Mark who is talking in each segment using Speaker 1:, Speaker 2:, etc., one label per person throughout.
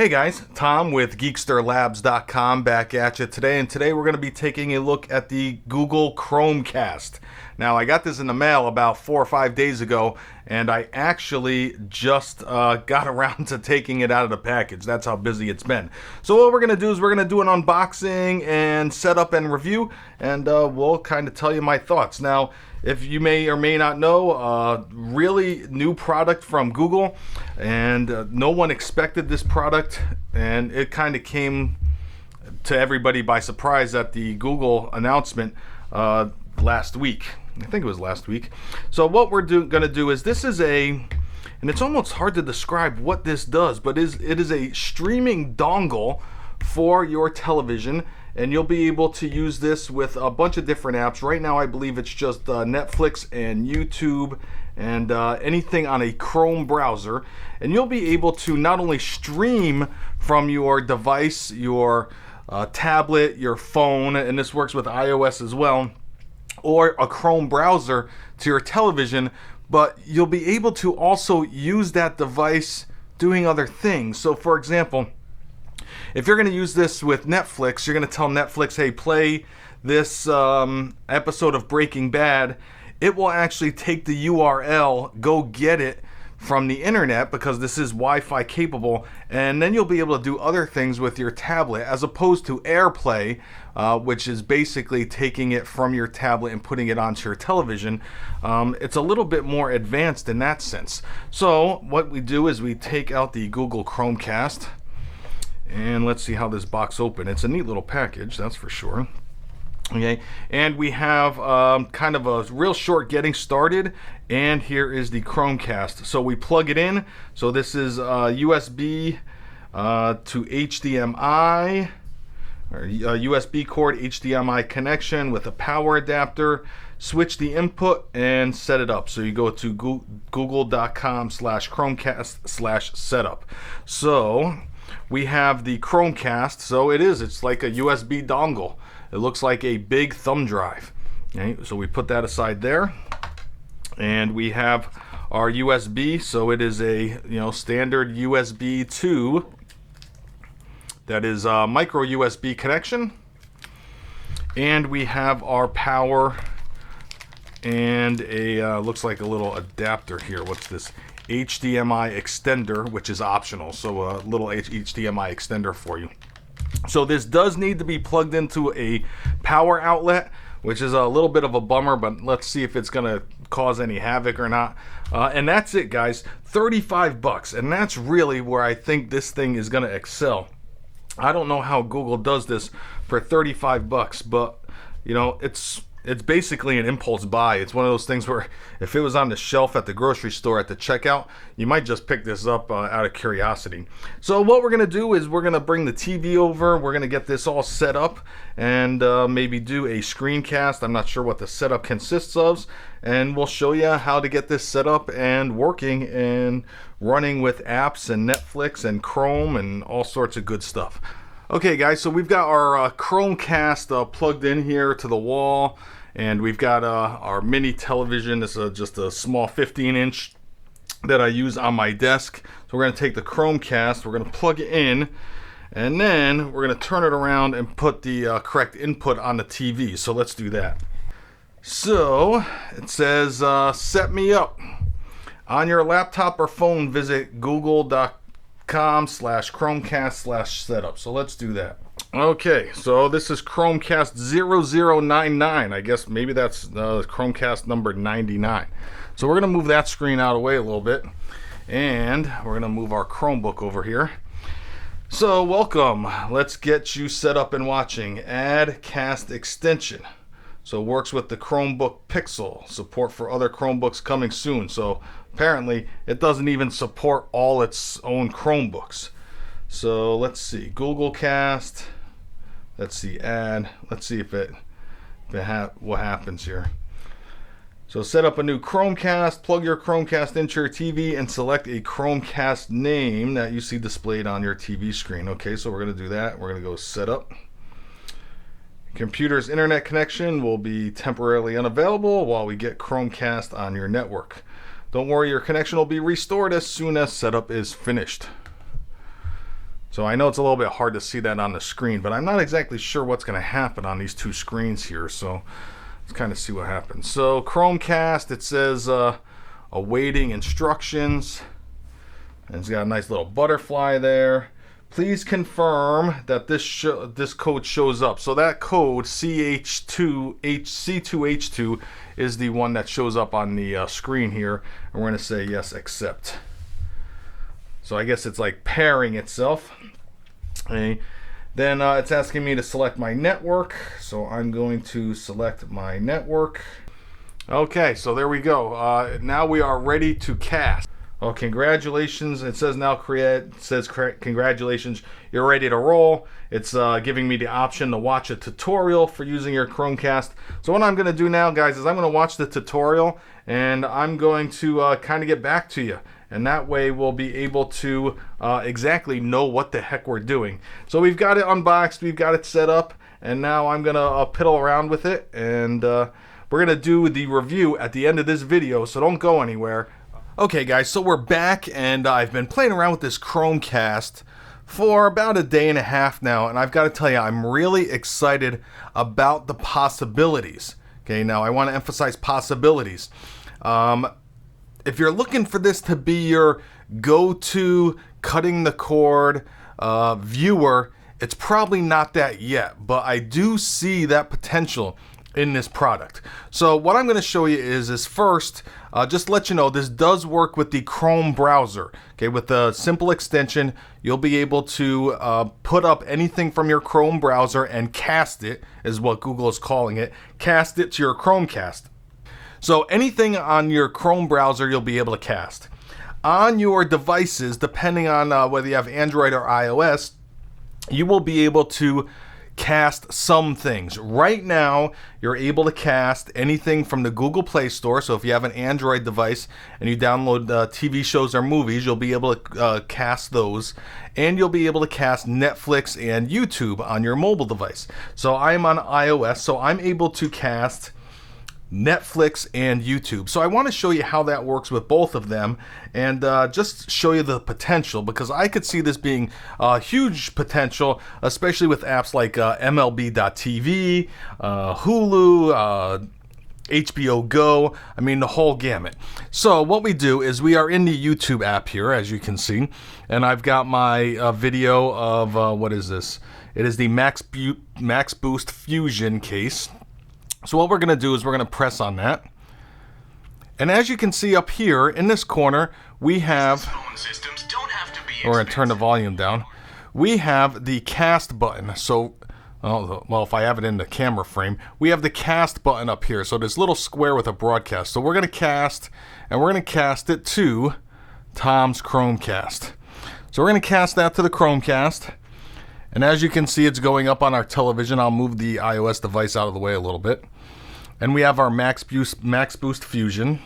Speaker 1: Hey guys, Tom with GeeksterLabs.com back at you today, and today we're going to be taking a look at the Google Chromecast. Now, I got this in the mail about 4 or 5 days ago, and I actually just got around to taking it out of the package. That's how busy it's been. So what we're going to do is we're going to do an unboxing and setup and review, and we'll kind of tell you my thoughts. Now, if you may or may not know, really new product from Google, and no one expected this product, and it kind of came to everybody by surprise at the Google announcement last week. I think it was last week. So what we're going to do is this is and it's almost hard to describe what this does, but it is a streaming dongle for your television, and you'll be able to use this with a bunch of different apps. Right now I believe it's just Netflix and YouTube and anything on a Chrome browser, and you'll be able to not only stream from your device, your tablet, your phone, and this works with iOS as well, or a Chrome browser to your television, but you'll be able to also use that device doing other things. So for example, if you're going to use this with Netflix, you're going to tell Netflix, hey, play this episode of Breaking Bad. It will actually take the URL, go get it from the internet, because this is Wi-Fi capable, and then you'll be able to do other things with your tablet, as opposed to AirPlay, which is basically taking it from your tablet and putting it onto your television. It's a little bit more advanced in that sense. So what we do is we take out the Google Chromecast, and let's see how this box opens. It's a neat little package, that's for sure. Okay, and we have kind of a real short getting started, and here is the Chromecast. So we plug it in. So this is USB to HDMI, or USB cord HDMI connection with a power adapter. Switch the input and set it up. So you go to google.com/Chromecast/setup. So we have the Chromecast. So it's like a USB dongle. It looks like a big thumb drive. Okay, so we put that aside there, and we have our USB. So it is a standard USB 2. That is a micro USB connection, and we have our power and a looks like a little adapter here. What's this? HDMI extender, which is optional. So a little HDMI extender for you. So this does need to be plugged into a power outlet, which is a little bit of a bummer, but let's see if it's going to cause any havoc or not. And that's it, guys. $35, and that's really where I think this thing is going to excel. I don't know how Google does this for $35, but it's basically an impulse buy. It's one of those things where if it was on the shelf at the grocery store at the checkout, you might just pick this up out of curiosity. So what we're going to do is we're going to bring the TV over. We're going to get this all set up and maybe do a screencast. I'm not sure what the setup consists of, and we'll show you how to get this set up and working and running with apps and Netflix and Chrome and all sorts of good stuff. Okay guys, so we've got our Chromecast plugged in here to the wall, and we've got our mini television. This is just a small 15-inch that I use on my desk. So we're going to take the Chromecast, we're going to plug it in, and then we're going to turn it around and put the correct input on the TV. So let's do that. So it says set me up. On your laptop or phone, visit google.com/Chromecast/setup. So let's do that. Okay, so this is Chromecast 0099. I guess maybe that's Chromecast number 99. So we're going to move that screen out of the way a little bit, and we're going to move our Chromebook over here. So welcome. Let's get you set up and watching. Add cast extension. So it works with the Chromebook Pixel. Support for other Chromebooks coming soon. So apparently it doesn't even support all its own Chromebooks. So let's see, Google Cast. Let's see, add. Let's see what happens here. So set up a new Chromecast, plug your Chromecast into your TV, and select a Chromecast name that you see displayed on your TV screen. Okay, so we're going to do that. We're going to go setup. Computer's internet connection will be temporarily unavailable while we get Chromecast on your network. Don't worry, your connection will be restored as soon as setup is finished. So I know it's a little bit hard to see that on the screen, but I'm not exactly sure what's going to happen on these two screens here. So let's kind of see what happens. So Chromecast, it says awaiting instructions. And it's got a nice little butterfly there. Please confirm that this code shows up. So that code C2H2 is the one that shows up on the screen here. And we're going to say yes, accept. So I guess it's like pairing itself. Okay. Then it's asking me to select my network. So I'm going to select my network. Okay, so there we go. Now we are ready to cast. Oh, congratulations. It says now congratulations, you're ready to roll. It's giving me the option to watch a tutorial for using your Chromecast. So what I'm going to do now, guys, is I'm going to watch the tutorial and I'm going to kind of get back to you. And that way we'll be able to exactly know what the heck we're doing. So we've got it unboxed, we've got it set up, and now I'm going to piddle around with it. And we're going to do the review at the end of this video, so don't go anywhere. Okay guys, so we're back, and I've been playing around with this Chromecast for about a day and a half now, and I've got to tell you, I'm really excited about the possibilities. Okay, now I want to emphasize possibilities. If you're looking for this to be your go-to cutting the cord viewer, it's probably not that yet, but I do see that potential in this product. So what I'm going to show you is first, just to let you know, this does work with the Chrome browser. Okay, with a simple extension, you'll be able to put up anything from your Chrome browser and cast it, is what Google is calling it, cast it to your Chromecast. So anything on your Chrome browser, you'll be able to cast. On your devices, depending on whether you have Android or iOS, you will be able to cast some things. Right now, you're able to cast anything from the Google Play Store. So if you have an Android device and you download TV shows or movies, you'll be able to cast those. And you'll be able to cast Netflix and YouTube on your mobile device. So I'm on iOS, so I'm able to cast Netflix and YouTube. So I want to show you how that works with both of them, and just show you the potential, because I could see this being huge potential, especially with apps like MLB.TV, Hulu, HBO Go, I mean the whole gamut. So what we do is we are in the YouTube app here, as you can see, and I've got my video of, what is this? It is the Max Boost Fusion case. So what we're going to do is we're going to press on that. And as you can see up here in this corner, we have, we're going to turn the volume down. We have the cast button. So, well, if I have it in the camera frame, we have the cast button up here. So this little square with a broadcast. So we're going to cast, and we're going to cast it to Tom's Chromecast. So we're going to cast that to the Chromecast. And as you can see, it's going up on our television. I'll move the iOS device out of the way a little bit. And we have our Max Boost Fusion.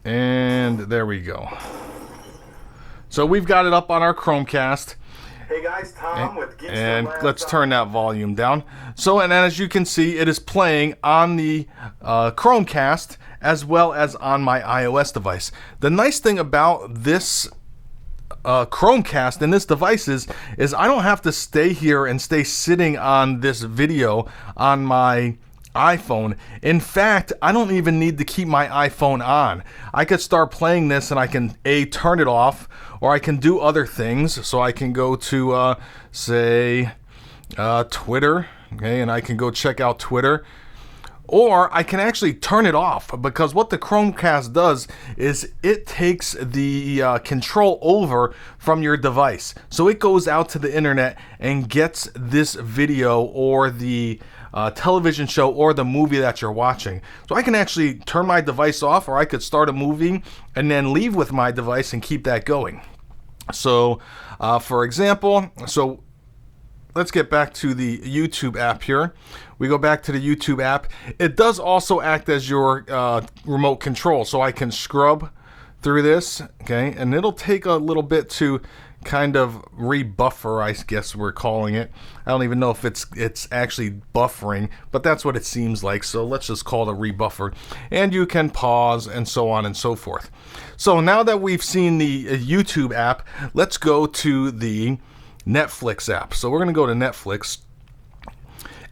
Speaker 1: And there we go. So we've got it up on our Chromecast.
Speaker 2: Hey guys, Tom with Geeks
Speaker 1: and let's turn that volume down. So, and as you can see, it is playing on the Chromecast as well as on my iOS device. The nice thing about this Chromecast and this device is I don't have to stay here and stay sitting on this video on my iPhone. In fact, I don't even need to keep my iPhone on. I could start playing this and I can turn it off, or I can do other things. So I can go to say Twitter, okay, and I can go check out Twitter. Or I can actually turn it off, because what the Chromecast does is it takes the control over from your device. So it goes out to the internet and gets this video or the television show or the movie that you're watching. So I can actually turn my device off, or I could start a movie and then leave with my device and keep that going. So for example, so let's get back to the YouTube app here. We go back to the YouTube app. It does also act as your remote control, so I can scrub through this, okay, and it'll take a little bit to kind of rebuffer, I guess we're calling it. I don't even know if it's actually buffering, but that's what it seems like, so let's just call it a rebuffer. And you can pause and so on and so forth. So now that we've seen the YouTube app, let's go to the Netflix app. So we're going to go to Netflix,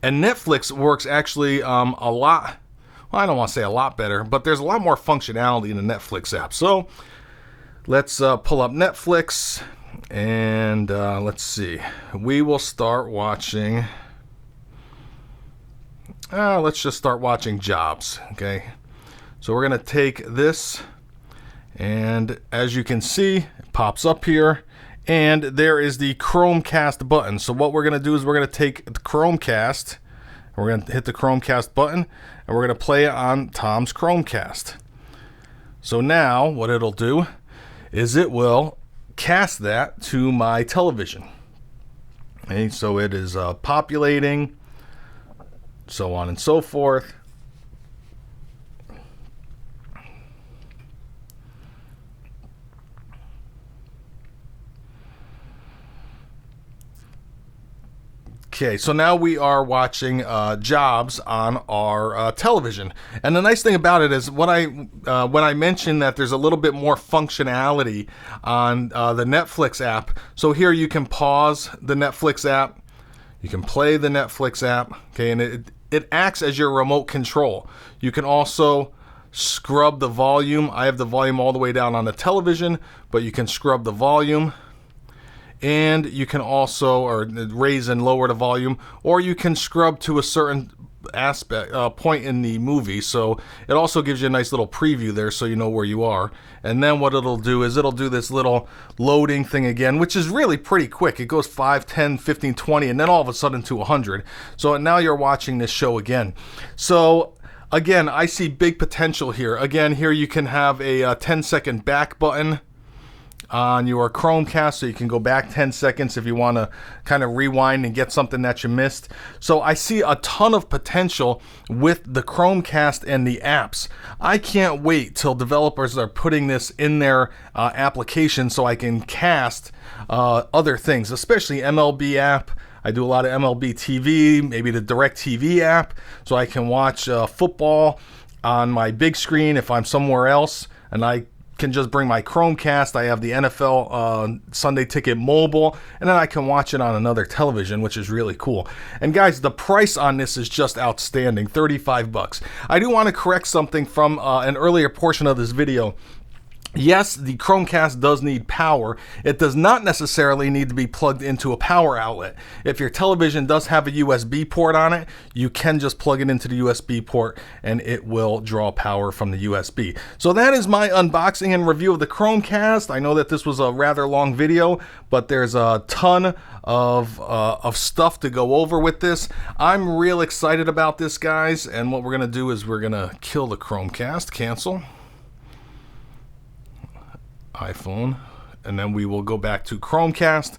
Speaker 1: and Netflix works actually a lot, well, I don't want to say a lot better, but there's a lot more functionality in the Netflix app. So let's pull up Netflix. And let's see, we will start watching, let's just start watching Jobs, okay? So we're going to take this, and as you can see, it pops up here, and there is the Chromecast button. So what we're going to do is we're going to take the Chromecast, and we're going to hit the Chromecast button, and we're going to play it on Tom's Chromecast. So now what it'll do is it will cast that to my television. Okay, so it is populating, so on and so forth. Okay, so now we are watching Jobs on our television, and the nice thing about it is when I mentioned that there's a little bit more functionality on the Netflix app. So here you can pause the Netflix app, you can play the Netflix app, okay, and it acts as your remote control. You can also scrub the volume. I have the volume all the way down on the television, but you can scrub the volume. And you can also raise and lower the volume, or you can scrub to a certain point in the movie. So it also gives you a nice little preview there so you know where you are. And then what it'll do is it'll do this little loading thing again, which is really pretty quick. It goes 5, 10, 15, 20, and then all of a sudden to 100. So now you're watching this show again. So again, I see big potential here. Again, here you can have a 10-second back button on your Chromecast, so you can go back 10 seconds if you want to kind of rewind and get something that you missed. So I see a ton of potential with the Chromecast and the apps. I can't wait till developers are putting this in their application so I can cast other things, especially MLB app. I do a lot of MLB TV, maybe the DirecTV app, so I can watch football on my big screen if I'm somewhere else, and I can just bring my Chromecast. I have the NFL Sunday Ticket mobile, and then I can watch it on another television, which is really cool. And guys, the price on this is just outstanding, $35. I do want to correct something from an earlier portion of this video. Yes, the Chromecast does need power. It does not necessarily need to be plugged into a power outlet. If your television does have a USB port on it, you can just plug it into the USB port and it will draw power from the USB. So that is my unboxing and review of the Chromecast. I know that this was a rather long video, but there's a ton of stuff to go over with this. I'm real excited about this, guys, and what we're going to do is we're going to kill the Chromecast, cancel. iPhone, and then we will go back to Chromecast.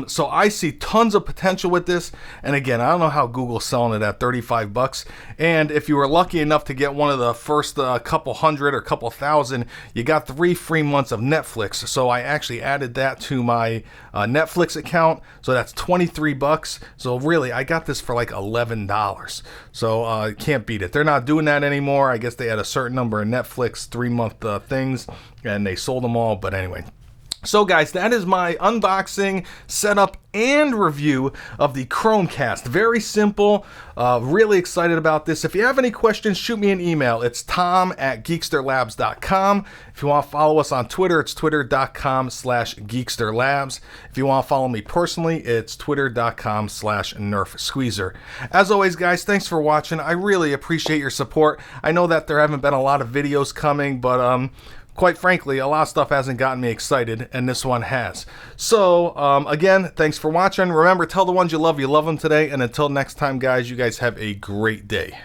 Speaker 1: So I see tons of potential with this, and again, I don't know how Google's selling it at $35. And if you were lucky enough to get one of the first couple hundred or couple thousand, you got 3 free months of Netflix. So I actually added that to my Netflix account, so that's $23. So really, I got this for like $11. So can't beat it. They're not doing that anymore. I guess they had a certain number of Netflix 3-month things, and they sold them all. But anyway. So guys, that is my unboxing, setup, and review of the Chromecast. Very simple. Really excited about this. If you have any questions, shoot me an email. It's tom@geeksterlabs.com. If you want to follow us on Twitter, it's twitter.com/geeksterlabs. If you want to follow me personally, it's twitter.com/nerfsqueezer. As always, guys, thanks for watching. I really appreciate your support. I know that there haven't been a lot of videos coming, but quite frankly, a lot of stuff hasn't gotten me excited, and this one has. So, again, thanks for watching. Remember, tell the ones you love them today, and until next time, guys, you guys have a great day.